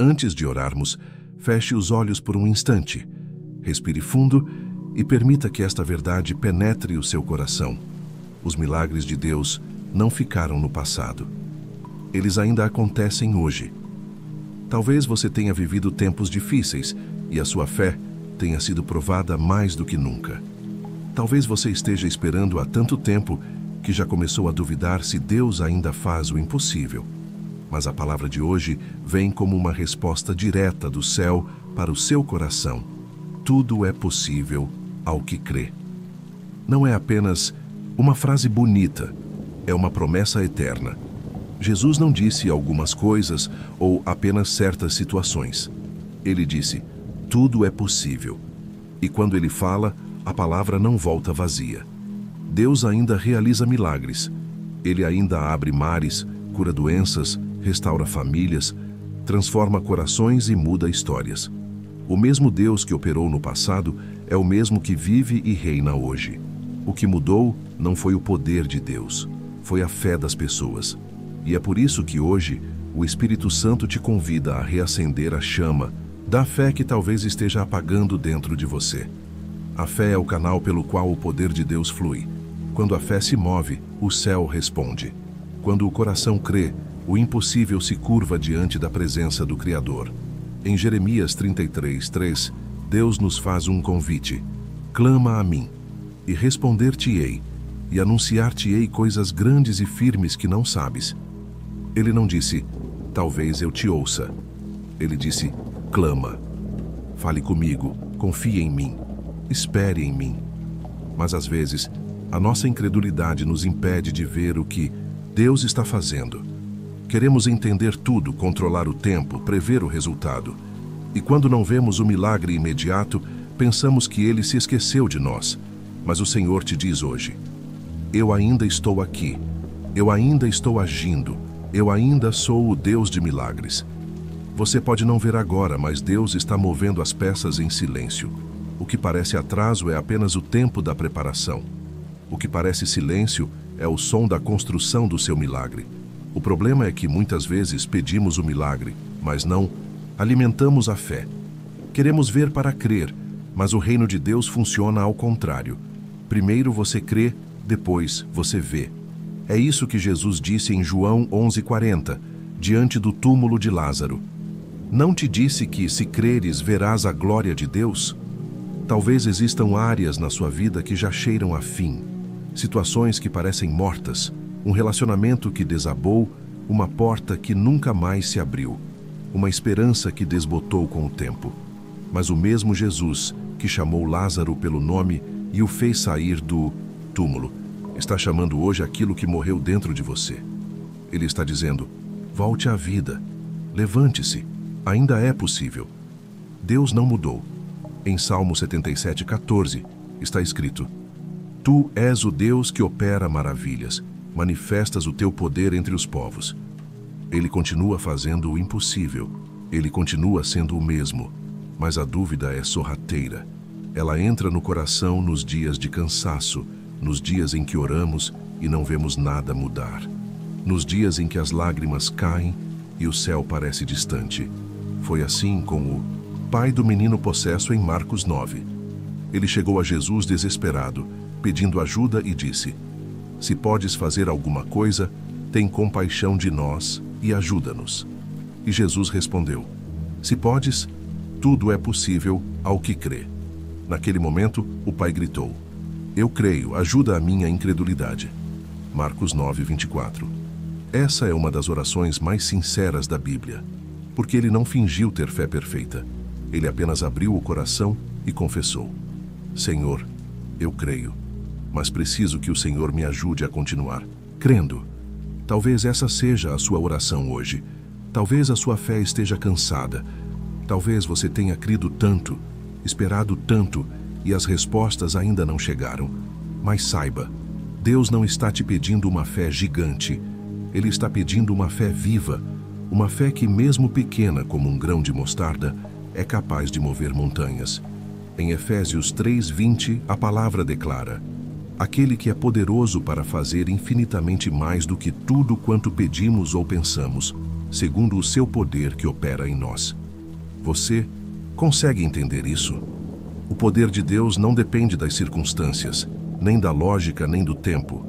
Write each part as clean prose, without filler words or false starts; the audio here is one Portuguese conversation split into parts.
Antes de orarmos, feche os olhos por um instante, respire fundo e permita que esta verdade penetre o seu coração. Os milagres de Deus não ficaram no passado. Eles ainda acontecem hoje. Talvez você tenha vivido tempos difíceis e a sua fé tenha sido provada mais do que nunca. Talvez você esteja esperando há tanto tempo que já começou a duvidar se Deus ainda faz o impossível. Mas a palavra de hoje vem como uma resposta direta do céu para o seu coração. Tudo é possível ao que crê. Não é apenas uma frase bonita, é uma promessa eterna. Jesus não disse algumas coisas ou apenas certas situações. Ele disse, tudo é possível. E quando ele fala, a palavra não volta vazia. Deus ainda realiza milagres. Ele ainda abre mares, cura doenças, restaura famílias, transforma corações e muda histórias. O mesmo Deus que operou no passado é o mesmo que vive e reina hoje. O que mudou não foi o poder de Deus, foi a fé das pessoas. E é por isso que hoje o Espírito Santo te convida a reacender a chama da fé que talvez esteja apagando dentro de você. A fé é o canal pelo qual o poder de Deus flui. Quando a fé se move, o céu responde. Quando o coração crê, o impossível se curva diante da presença do Criador. Em Jeremias 33:3, Deus nos faz um convite. Clama a mim, e responder-te-ei, e anunciar-te-ei coisas grandes e firmes que não sabes. Ele não disse, talvez eu te ouça. Ele disse, clama. Fale comigo, confie em mim, espere em mim. Mas às vezes, a nossa incredulidade nos impede de ver o que Deus está fazendo. Queremos entender tudo, controlar o tempo, prever o resultado. E quando não vemos o milagre imediato, pensamos que ele se esqueceu de nós. Mas o Senhor te diz hoje, eu ainda estou aqui, eu ainda estou agindo, eu ainda sou o Deus de milagres. Você pode não ver agora, mas Deus está movendo as peças em silêncio. O que parece atraso é apenas o tempo da preparação. O que parece silêncio é o som da construção do seu milagre. O problema é que muitas vezes pedimos o milagre, mas não alimentamos a fé. Queremos ver para crer, mas o reino de Deus funciona ao contrário. Primeiro você crê, depois você vê. É isso que Jesus disse em João 11:40, diante do túmulo de Lázaro. Não te disse que, se creres, verás a glória de Deus? Talvez existam áreas na sua vida que já cheiram a fim, situações que parecem mortas, um relacionamento que desabou, uma porta que nunca mais se abriu, uma esperança que desbotou com o tempo. Mas o mesmo Jesus, que chamou Lázaro pelo nome e o fez sair do túmulo, está chamando hoje aquilo que morreu dentro de você. Ele está dizendo, volte à vida, levante-se, ainda é possível. Deus não mudou. Em Salmo 77:14 está escrito, tu és o Deus que opera maravilhas, manifestas o teu poder entre os povos. Ele continua fazendo o impossível. Ele continua sendo o mesmo. Mas a dúvida é sorrateira. Ela entra no coração nos dias de cansaço, nos dias em que oramos e não vemos nada mudar. Nos dias em que as lágrimas caem e o céu parece distante. Foi assim com o pai do menino possesso em Marcos 9. Ele chegou a Jesus desesperado, pedindo ajuda e disse, se podes fazer alguma coisa, tem compaixão de nós e ajuda-nos. E Jesus respondeu, se podes, tudo é possível ao que crê. Naquele momento, o pai gritou, eu creio, ajuda a minha incredulidade. Marcos 9:24. Essa é uma das orações mais sinceras da Bíblia, porque ele não fingiu ter fé perfeita. Ele apenas abriu o coração e confessou, Senhor, eu creio, mas preciso que o Senhor me ajude a continuar crendo. Talvez essa seja a sua oração hoje. Talvez a sua fé esteja cansada. Talvez você tenha crido tanto, esperado tanto, e as respostas ainda não chegaram. Mas saiba, Deus não está te pedindo uma fé gigante. Ele está pedindo uma fé viva, uma fé que, mesmo pequena como um grão de mostarda, é capaz de mover montanhas. Em Efésios 3:20, a palavra declara, aquele que é poderoso para fazer infinitamente mais do que tudo quanto pedimos ou pensamos, segundo o seu poder que opera em nós. Você consegue entender isso? O poder de Deus não depende das circunstâncias, nem da lógica, nem do tempo.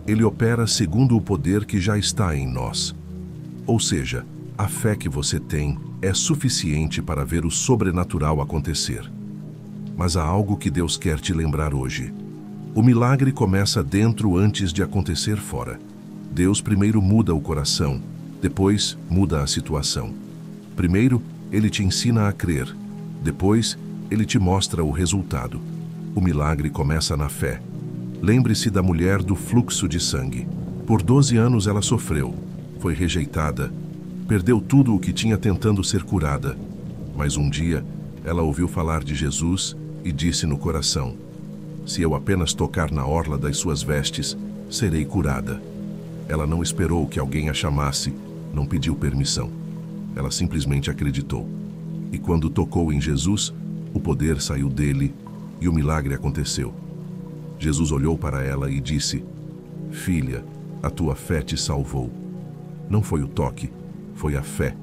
Ele opera segundo o poder que já está em nós. Ou seja, a fé que você tem é suficiente para ver o sobrenatural acontecer. Mas há algo que Deus quer te lembrar hoje. O milagre começa dentro antes de acontecer fora. Deus primeiro muda o coração, depois muda a situação. Primeiro, Ele te ensina a crer. Depois, Ele te mostra o resultado. O milagre começa na fé. Lembre-se da mulher do fluxo de sangue. Por 12 anos ela sofreu, foi rejeitada, perdeu tudo o que tinha tentando ser curada. Mas um dia, ela ouviu falar de Jesus e disse no coração: se eu apenas tocar na orla das suas vestes, serei curada. Ela não esperou que alguém a chamasse, não pediu permissão. Ela simplesmente acreditou. E quando tocou em Jesus, o poder saiu dele e o milagre aconteceu. Jesus olhou para ela e disse: filha, a tua fé te salvou. Não foi o toque, foi a fé.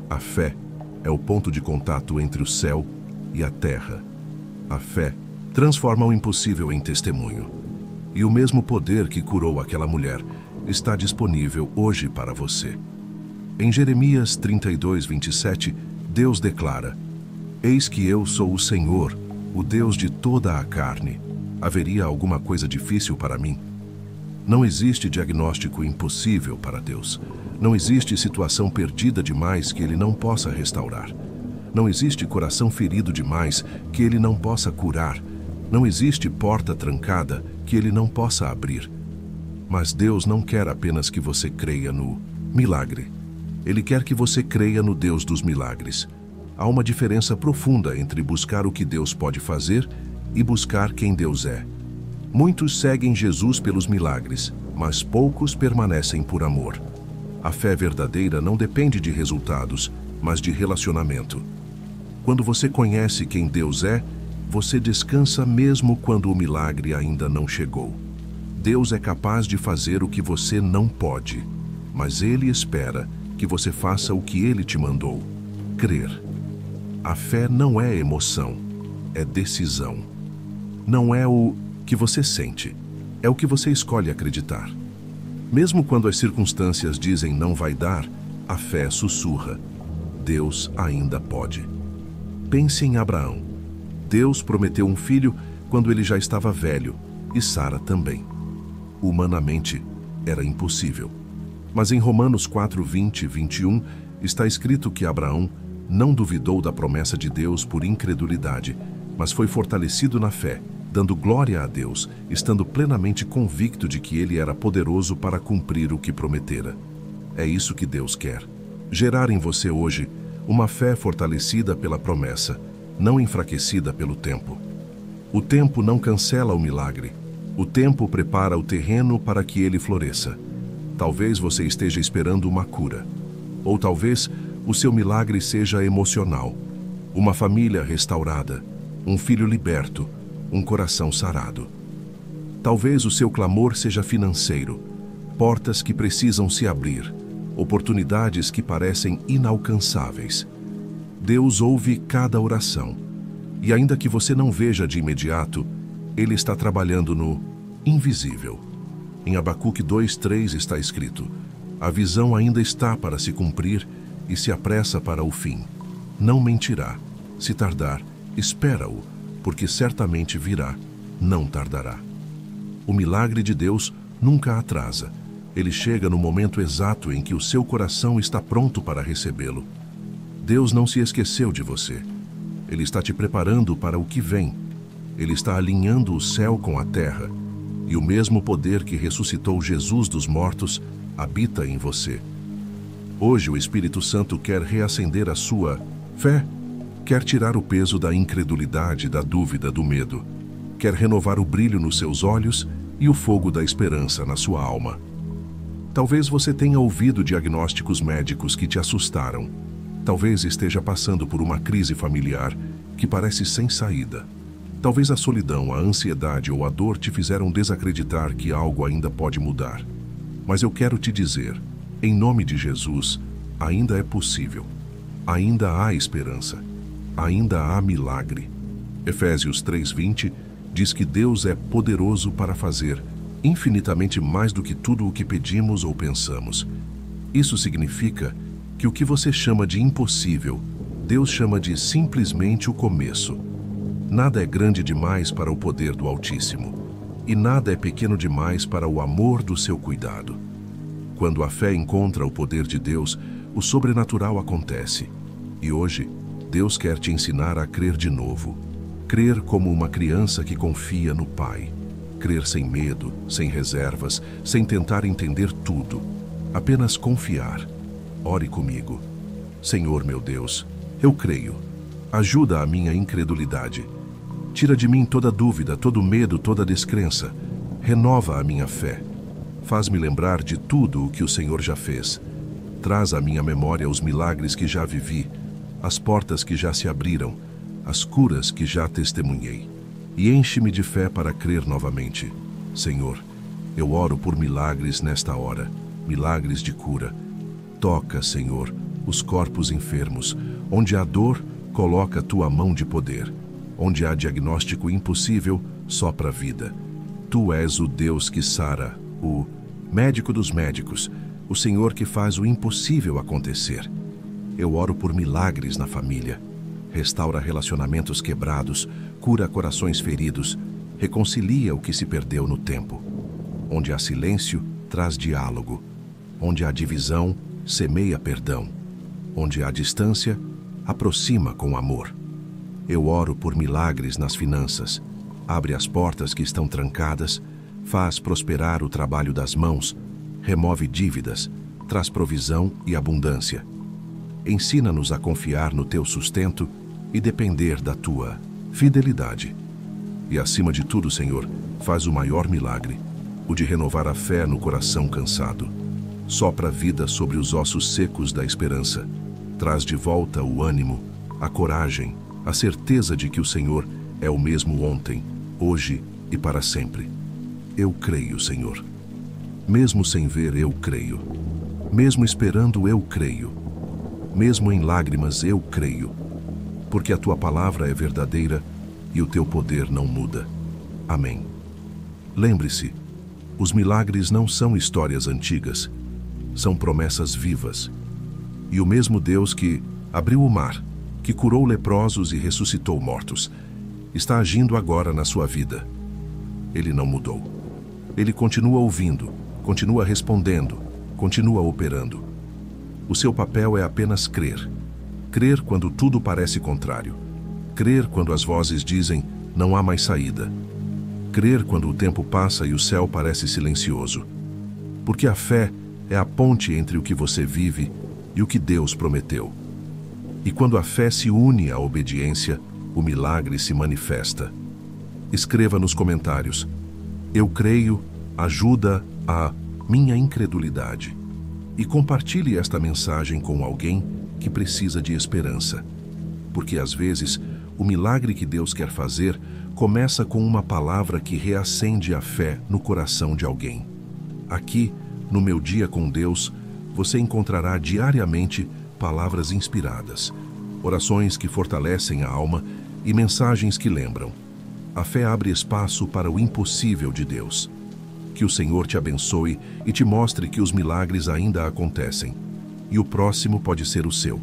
A fé é o ponto de contato entre o céu e a terra. A fé transforma o impossível em testemunho. E o mesmo poder que curou aquela mulher está disponível hoje para você. Em Jeremias 32:27, Deus declara: eis que eu sou o Senhor, o Deus de toda a carne. Haveria alguma coisa difícil para mim? Não existe diagnóstico impossível para Deus. Não existe situação perdida demais que Ele não possa restaurar. Não existe coração ferido demais que Ele não possa curar. Não existe porta trancada que Ele não possa abrir. Mas Deus não quer apenas que você creia no milagre. Ele quer que você creia no Deus dos milagres. Há uma diferença profunda entre buscar o que Deus pode fazer e buscar quem Deus é. Muitos seguem Jesus pelos milagres, mas poucos permanecem por amor. A fé verdadeira não depende de resultados, mas de relacionamento. Quando você conhece quem Deus é, você descansa mesmo quando o milagre ainda não chegou. Deus é capaz de fazer o que você não pode, mas Ele espera que você faça o que Ele te mandou: crer. A fé não é emoção, é decisão. Não é o que você sente, é o que você escolhe acreditar. Mesmo quando as circunstâncias dizem não vai dar, a fé sussurra: Deus ainda pode. Pense em Abraão. Deus prometeu um filho quando ele já estava velho, e Sara também. Humanamente, era impossível. Mas em Romanos 4:20 e 21, está escrito que Abraão não duvidou da promessa de Deus por incredulidade, mas foi fortalecido na fé, dando glória a Deus, estando plenamente convicto de que Ele era poderoso para cumprir o que prometera. É isso que Deus quer: gerar em você hoje uma fé fortalecida pela promessa, não enfraquecida pelo tempo. O tempo não cancela o milagre. O tempo prepara o terreno para que ele floresça. Talvez você esteja esperando uma cura. Ou talvez o seu milagre seja emocional. Uma família restaurada, um filho liberto, um coração sarado. Talvez o seu clamor seja financeiro, portas que precisam se abrir, oportunidades que parecem inalcançáveis. Deus ouve cada oração, e ainda que você não veja de imediato, Ele está trabalhando no invisível. Em Abacuque 2:3 está escrito: a visão ainda está para se cumprir e se apressa para o fim. Não mentirá. Se tardar, espera-o, porque certamente virá, não tardará. O milagre de Deus nunca atrasa. Ele chega no momento exato em que o seu coração está pronto para recebê-lo. Deus não se esqueceu de você. Ele está te preparando para o que vem. Ele está alinhando o céu com a terra. E o mesmo poder que ressuscitou Jesus dos mortos habita em você. Hoje o Espírito Santo quer reacender a sua fé, quer tirar o peso da incredulidade, da dúvida, do medo. Quer renovar o brilho nos seus olhos e o fogo da esperança na sua alma. Talvez você tenha ouvido diagnósticos médicos que te assustaram. Talvez esteja passando por uma crise familiar que parece sem saída. Talvez a solidão, a ansiedade ou a dor te fizeram desacreditar que algo ainda pode mudar. Mas eu quero te dizer, em nome de Jesus, ainda é possível, ainda há esperança, ainda há milagre. Efésios 3:20 diz que Deus é poderoso para fazer infinitamente mais do que tudo o que pedimos ou pensamos. Isso significa que o que você chama de impossível, Deus chama de simplesmente o começo. Nada é grande demais para o poder do Altíssimo, e nada é pequeno demais para o amor do seu cuidado. Quando a fé encontra o poder de Deus, o sobrenatural acontece. E hoje, Deus quer te ensinar a crer de novo. Crer como uma criança que confia no Pai. Crer sem medo, sem reservas, sem tentar entender tudo. Apenas confiar. Ore comigo. Senhor meu Deus, eu creio. Ajuda a minha incredulidade. Tira de mim toda dúvida, todo medo, toda descrença. Renova a minha fé. Faz-me lembrar de tudo o que o Senhor já fez. Traz à minha memória os milagres que já vivi, as portas que já se abriram, as curas que já testemunhei. E enche-me de fé para crer novamente. Senhor, eu oro por milagres nesta hora, milagres de cura. Toca, Senhor, os corpos enfermos. Onde há dor, coloca a tua mão de poder. Onde há diagnóstico impossível, sopra vida. Tu és o Deus que sara, o médico dos médicos, o Senhor que faz o impossível acontecer. Eu oro por milagres na família. Restaura relacionamentos quebrados, cura corações feridos, reconcilia o que se perdeu no tempo. Onde há silêncio, traz diálogo. Onde há divisão, semeia perdão. Onde há distância, aproxima com amor. Eu oro por milagres nas finanças. Abre as portas que estão trancadas, faz prosperar o trabalho das mãos, remove dívidas, traz provisão e abundância. Ensina-nos a confiar no teu sustento e depender da tua fidelidade. E acima de tudo, Senhor, faz o maior milagre, o de renovar a fé no coração cansado. Sopra vida sobre os ossos secos da esperança. Traz de volta o ânimo, a coragem, a certeza de que o Senhor é o mesmo ontem, hoje e para sempre. Eu creio, Senhor. Mesmo sem ver, eu creio. Mesmo esperando, eu creio. Mesmo em lágrimas, eu creio. Porque a tua palavra é verdadeira e o teu poder não muda. Amém. Lembre-se, os milagres não são histórias antigas, são promessas vivas. E o mesmo Deus que abriu o mar, que curou leprosos e ressuscitou mortos, está agindo agora na sua vida. Ele não mudou. Ele continua ouvindo, continua respondendo, continua operando. O seu papel é apenas crer. Crer quando tudo parece contrário. Crer quando as vozes dizem, não há mais saída. Crer quando o tempo passa e o céu parece silencioso. Porque a fé é a ponte entre o que você vive e o que Deus prometeu. E quando a fé se une à obediência, o milagre se manifesta. Escreva nos comentários: eu creio, ajuda a minha incredulidade. E compartilhe esta mensagem com alguém que precisa de esperança. Porque às vezes, o milagre que Deus quer fazer começa com uma palavra que reacende a fé no coração de alguém. Aqui, no Meu Dia com Deus, você encontrará diariamente palavras inspiradas, orações que fortalecem a alma e mensagens que lembram. A fé abre espaço para o impossível de Deus. Que o Senhor te abençoe e te mostre que os milagres ainda acontecem. E o próximo pode ser o seu.